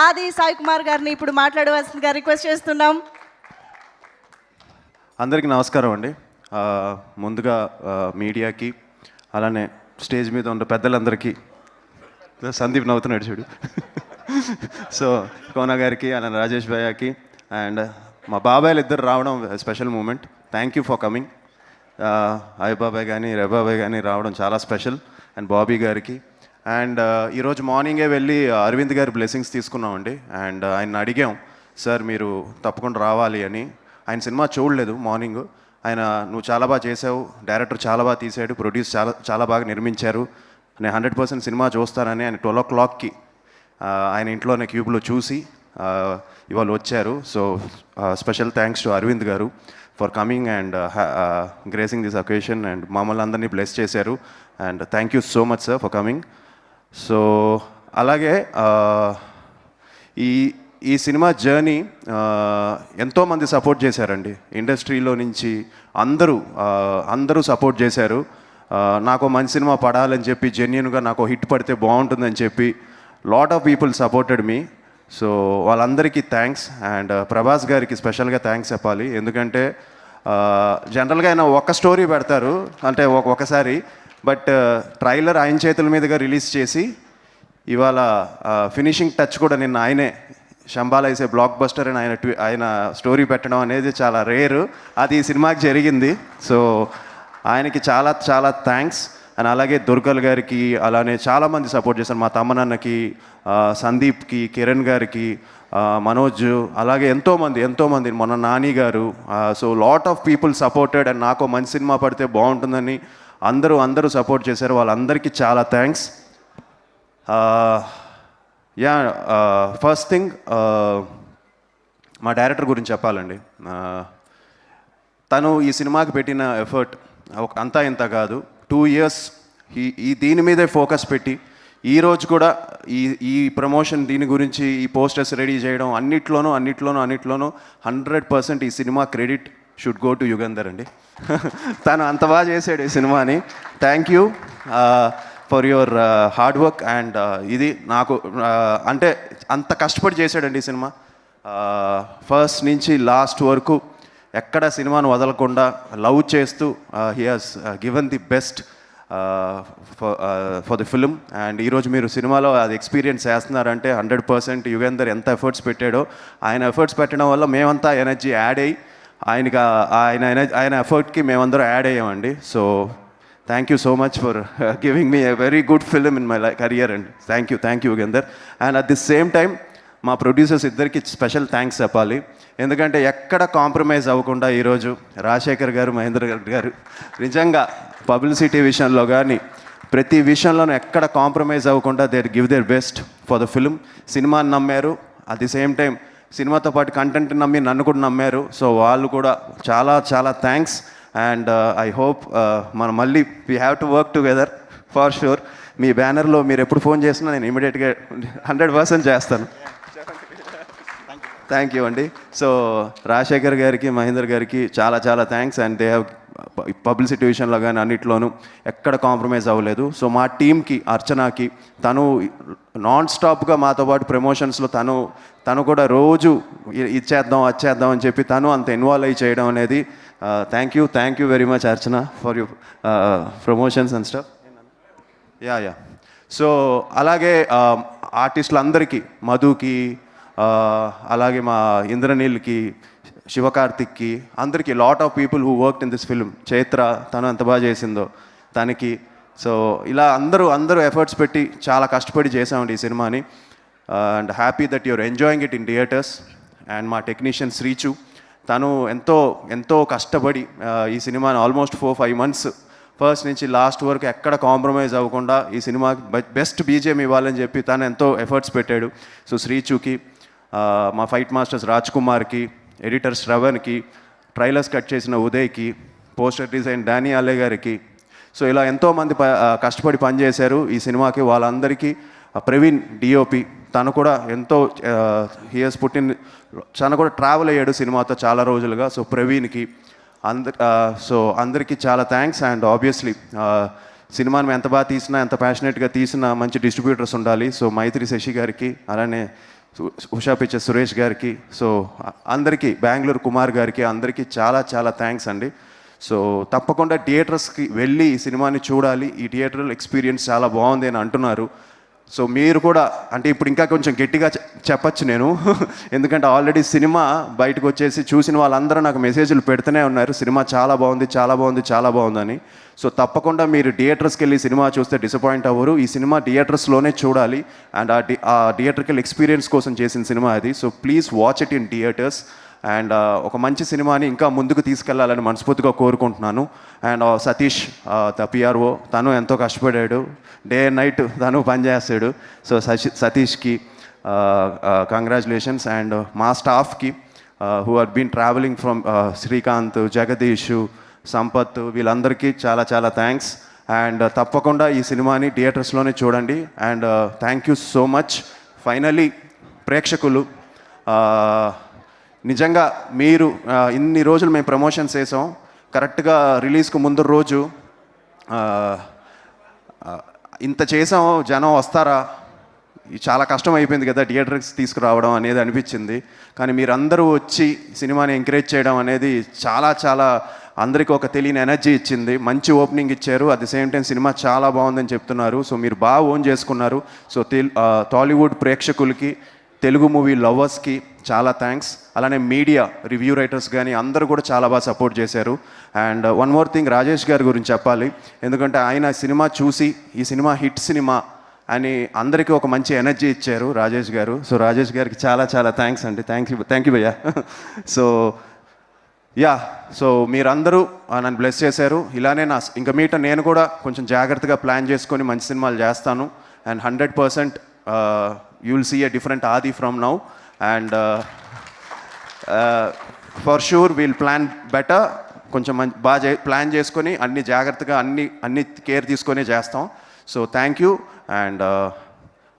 ఆది సాయి కుమార్ గారిని ఇప్పుడు మాట్లాడవలసిందిగా రిక్వెస్ట్ చేస్తున్నాం. అందరికీ నమస్కారం అండి. ముందుగా మీడియాకి, అలానే స్టేజ్ మీద ఉన్న పెద్దలందరికీ, సందీప్ నవ్వుతున్నాడు చూడు, సో కోన గారికి, అలానే రాజేష్ భయ్యాకి, అండ్ మా బాబాయ్లు ఇద్దరు రావడం special moment. Thank you for coming. అయ్య బాబాయ్ కానీ బాబాయ్ కానీ రావడం చాలా స్పెషల్. అండ్ బాబీ గారికి. అండ్ ఈరోజు మార్నింగే వెళ్ళి అరవింద్ గారి బ్లెస్సింగ్స్ తీసుకున్నామండి. అండ్ ఆయన అడిగాం, సార్ మీరు తప్పకుండా రావాలి అని. ఆయన సినిమా చూడలేదు మార్నింగ్. ఆయన నువ్వు చాలా బాగా చేసావు, డైరెక్టర్ చాలా బాగా తీసాడు, ప్రొడ్యూస్ చాలా బాగా నిర్మించారు, నేను 100% సినిమా చూస్తానని ఆయన 12 o'clockకి ఆయన ఇంట్లోనే క్యూబ్లో చూసి ఇవాళ వచ్చారు. So special thanks to Aravind garu for coming and gracing this occasion and మమ్మల్ని అందరినీ బ్లెస్ చేశారు. And thank you so much sir for coming. So అలాగే ఈ సినిమా జర్నీ ఎంతోమంది సపోర్ట్ చేశారండి. ఇండస్ట్రీలో నుంచి అందరూ సపోర్ట్ చేశారు. నాకు మంచి సినిమా పడాలని చెప్పి, జెన్యున్గా నాకు హిట్ పడితే బాగుంటుందని చెప్పి lot of people supported me. So వాళ్ళందరికీ థ్యాంక్స్. అండ్ ప్రభాస్ గారికి స్పెషల్గా థ్యాంక్స్ చెప్పాలి. ఎందుకంటే జనరల్గా ఆయన ఒక స్టోరీ పెడతారు అంటే ఒకసారి, బట్ ట్రైలర్ ఆయన చేతుల మీదుగా రిలీజ్ చేసి ఇవాళ ఫినిషింగ్ టచ్ కూడా నిన్న ఆయనే, శంబాల వేసే బ్లాక్ బస్టర్ అని ఆయన స్టోరీ పెట్టడం అనేది చాలా రేరు. అది ఈ సినిమాకి జరిగింది. సో ఆయనకి చాలా చాలా థ్యాంక్స్. అండ్ అలాగే దుర్గల్ గారికి, అలానే చాలామంది సపోర్ట్ చేశారు. మా తమ్మనన్నకి, సందీప్కి, కిరణ్ గారికి, మనోజ్, అలాగే ఎంతోమంది మొన్న నాని గారు. So lot of people supported. And నాకు మంచి సినిమా పడితే బాగుంటుందని అందరూ సపోర్ట్ చేశారు. వాళ్ళందరికీ చాలా థ్యాంక్స్. ఫస్ట్ థింగ్ మా డైరెక్టర్ గురించి చెప్పాలండి. తను ఈ సినిమాకి పెట్టిన ఎఫర్ట్ అంతా ఇంత కాదు. 2 years దీని మీదే ఫోకస్ పెట్టి ఈరోజు కూడా ఈ ప్రమోషన్, దీని గురించి ఈ పోస్టర్స్ రెడీ చేయడం, అన్నిట్లోనూ 100% ఈ cinema credit should go to Yugandhar అండి. తను అంత బాగా చేశాడు ఈ సినిమాని. Thank you for your hard work. And ఇది నాకు అంటే అంత కష్టపడి చేశాడండి ఈ సినిమా. ఫస్ట్ నుంచి లాస్ట్ వరకు ఎక్కడ సినిమాను వదలకుండా లవ్ చేస్తూ he has given the best for the film. And ఈరోజు మీరు సినిమాలో అది ఎక్స్పీరియన్స్ చేస్తున్నారంటే 100% యుగంధర్ ఎంత ఎఫర్ట్స్ పెట్టాడో, ఆయన ఎఫర్ట్స్ పెట్టడం వల్ల మేమంతా ఎనర్జీ యాడ్ అయ్యి ఆయన ఎఫర్ట్కి మేమందరం యాడ్ అయ్యామండి. So thank you so much for giving me a very good film in my career అండి. Thank you Yugandhar. And at the same time మా ప్రొడ్యూసర్స్ ఇద్దరికి స్పెషల్ థ్యాంక్స్ చెప్పాలి. ఎందుకంటే ఎక్కడ కాంప్రమైజ్ అవ్వకుండా ఈరోజు రాజశేఖర్ గారు, మహేంద్ర గారు నిజంగా పబ్లిసిటీ విషయంలో కానీ ప్రతి విషయంలోనూ ఎక్కడ కాంప్రమైజ్ అవ్వకుండా they give their best for the film. సినిమాని నమ్మారు, అట్ ది సేమ్ టైం సినిమాతో పాటు కంటెంట్ నమ్మి నన్ను కూడా నమ్మారు. సో వాళ్ళు కూడా చాలా చాలా థ్యాంక్స్. అండ్ ఐ హోప్ మనం మళ్ళీ we have to work together for sure. మీ బ్యానర్లో మీరు ఎప్పుడు ఫోన్ చేసినా నేను ఇమీడియట్గా 100% చేస్తాను. థ్యాంక్ యూ అండి. సో రాజశేఖర్ గారికి, మహేందర్ గారికి చాలా చాలా థ్యాంక్స్. అండ్ దే హ్యావ్ పబ్లిసిటీ విషయంలో కానీ అన్నిట్లోనూ ఎక్కడ కాంప్రమైజ్ అవ్వలేదు. సో మా టీంకి, అర్చనాకి, తను నాన్ స్టాప్గా మాతో పాటు ప్రమోషన్స్లో తను కూడా రోజు ఇచ్చేద్దాం వచ్చేద్దాం అని చెప్పి తను అంత ఇన్వాల్వ్ అయ్యి చేయడం అనేది thank you very much Archana for you promotions and stuff. Yeah so అలాగే ఆర్టిస్టులందరికీ, మధుకి, అలాగే మా ఇంద్రనీల్కి, శివకార్తిక్కి, అందరికీ lot of people who worked in this film. Chaitra తను ఎంత బాగా చేసిందో తనకి. సో ఇలా అందరూ ఎఫర్ట్స్ పెట్టి చాలా కష్టపడి చేసామండి ఈ సినిమాని. And happy that your enjoying it in theatres. And మా టెక్నీషియన్ శ్రీచు, తను ఎంతో కష్టపడి ఈ సినిమాని ఆల్మోస్ట్ 4-5 months ఫస్ట్ నుంచి లాస్ట్ వరకు ఎక్కడ కాంప్రమైజ్ అవ్వకుండా ఈ సినిమాకి బెస్ట్ బీజిఎం ఇవ్వాలని చెప్పి తను ఎంతో ఎఫర్ట్స్ పెట్టాడు. సో శ్రీచుకి, మా ఫైట్ మాస్టర్స్ రాజ్ కుమార్కి, ఎడిటర్ శ్రవణ్కి, ట్రైలర్స్ కట్ చేసిన ఉదయ్కి, పోస్టర్ డిజైన్ డానీ అలే గారికి. సో ఇలా ఎంతోమంది కష్టపడి పనిచేశారు ఈ సినిమాకి. వాళ్ళందరికీ ప్రవీణ్ డిఓపి, తను కూడా ఎంతో హియర్స్ తను కూడా ట్రావెల్ అయ్యాడు సినిమాతో చాలా రోజులుగా. సో ప్రవీణ్కి అందరికీ చాలా థ్యాంక్స్. అండ్ ఆబ్వియస్లీ సినిమాని ఎంత బాగా తీసినా, ఎంత ప్యాషనెట్గా తీసినా మంచి డిస్ట్రిబ్యూటర్స్ ఉండాలి. సో మైత్రి శశి గారికి, అలానే ఉషా పిక్చర్ సురేష్ గారికి, సో అందరికీ, బెంగళూరు కుమార్ గారికి, అందరికీ చాలా చాలా థ్యాంక్స్ అండి. సో తప్పకుండా థియేటర్స్కి వెళ్ళి ఈ సినిమాని చూడాలి, ఈ థియేటర్ ఎక్స్పీరియన్స్ చాలా బాగుంది అని అంటున్నారు. సో మీరు కూడా, అంటే ఇప్పుడు ఇంకా కొంచెం గట్టిగా చెప్పచ్చు నేను ఎందుకంటే ఆల్రెడీ సినిమా బయటకు వచ్చేసి చూసిన వాళ్ళందరూ నాకు మెసేజ్లు పెడుతూనే ఉన్నారు, సినిమా చాలా బాగుంది, చాలా బాగుంది, చాలా బాగుందని. సో తప్పకుండా మీరు థియేటర్స్కి వెళ్ళి సినిమా చూస్తే డిసప్పాయింట్ అవ్వరు. ఈ సినిమా థియేటర్స్లోనే చూడాలి, అండ్ ఆ థియేటర్కి వెళ్ళి ఎక్స్పీరియన్స్ కోసం చేసిన సినిమా అది. So please watch it in theatres. And ఒక మంచి సినిమాని ఇంకా ముందుకు తీసుకెళ్లాలని మనస్ఫూర్తిగా కోరుకుంటున్నాను. అండ్ సతీష్ ద పిఆర్ఓ, తను ఎంతో కష్టపడాడు, డే అండ్ నైట్ తను పనిచేస్తాడు. So సతీష్కి congratulations. అండ్ మా స్టాఫ్కి who are been travelling from Srikanth, Jagadish, Sampath, వీళ్ళందరికీ చాలా చాలా థ్యాంక్స్. అండ్ తప్పకుండా ఈ సినిమాని థియేటర్స్లోనే చూడండి. And thank you so much. Finally ప్రేక్షకులు, నిజంగా మీరు ఇన్ని రోజులు మేము ప్రమోషన్స్ చేసాం, కరెక్ట్గా రిలీజ్కు ముందు రోజు ఇంత చేసాం, జనం వస్తారా, చాలా కష్టం అయిపోయింది కదా థియేటర్స్ తీసుకురావడం అనేది అనిపించింది. కానీ మీరందరూ వచ్చి సినిమాని ఎంకరేజ్ చేయడం అనేది చాలా చాలా అందరికీ ఒక తెలియని ఎనర్జీ ఇచ్చింది. మంచి ఓపెనింగ్ ఇచ్చారు, at the same time cinema చాలా బాగుందని చెప్తున్నారు. సో మీరు బాగా ఓన్ చేసుకున్నారు. సో టాలీవుడ్ ప్రేక్షకులకి, తెలుగు మూవీ లవర్స్కి చాలా థ్యాంక్స్. అలానే మీడియా, రివ్యూ రైటర్స్ కానీ అందరూ కూడా చాలా బాగా సపోర్ట్ చేశారు. And one more thing, Rajesh గారి గురించి చెప్పాలి. ఎందుకంటే ఆయన సినిమా చూసి ఈ సినిమా హిట్ సినిమా అని అందరికీ ఒక మంచి ఎనర్జీ ఇచ్చారు రాజేష్ గారు. సో రాజేష్ గారికి చాలా చాలా థ్యాంక్స్ అండి. థ్యాంక్ యూ భయ్యా. సో యా, సో మీరందరూ నన్ను బ్లెస్ చేశారు. ఇలానే ఇంకా మీట నేను కూడా కొంచెం జాగ్రత్తగా ప్లాన్ చేసుకొని మంచి సినిమాలు చేస్తాను. And 100% you will see a different Adi from now, and for sure we'll plan better. కొంచెం బాగా ప్లాన్ చేసుకొని అన్ని జాగ్రత్తగా అన్ని కేర్ తీసుకొని చేస్తాం. So thank you and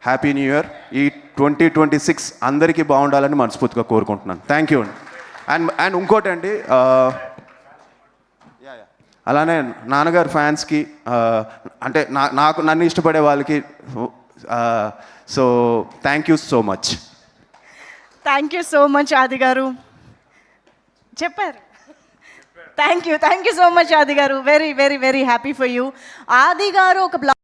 happy new year. ఈ 2026 అందరికీ బాగుండాలని మనస్ఫూర్తిగా కోరుకుంటున్నాను. థ్యాంక్ యూ అండి. అండ్ ఇంకోటి అండి, అలానే నాన్నగారు ఫ్యాన్స్కి, అంటే నన్ను ఇష్టపడే వాళ్ళకి, so thank you so much. Thank you so much ఆది గారు. చెప్పారు. థ్యాంక్ యూ సో మచ్ ఆది గారు. Very very very happy for you. ఆది గారు ఒక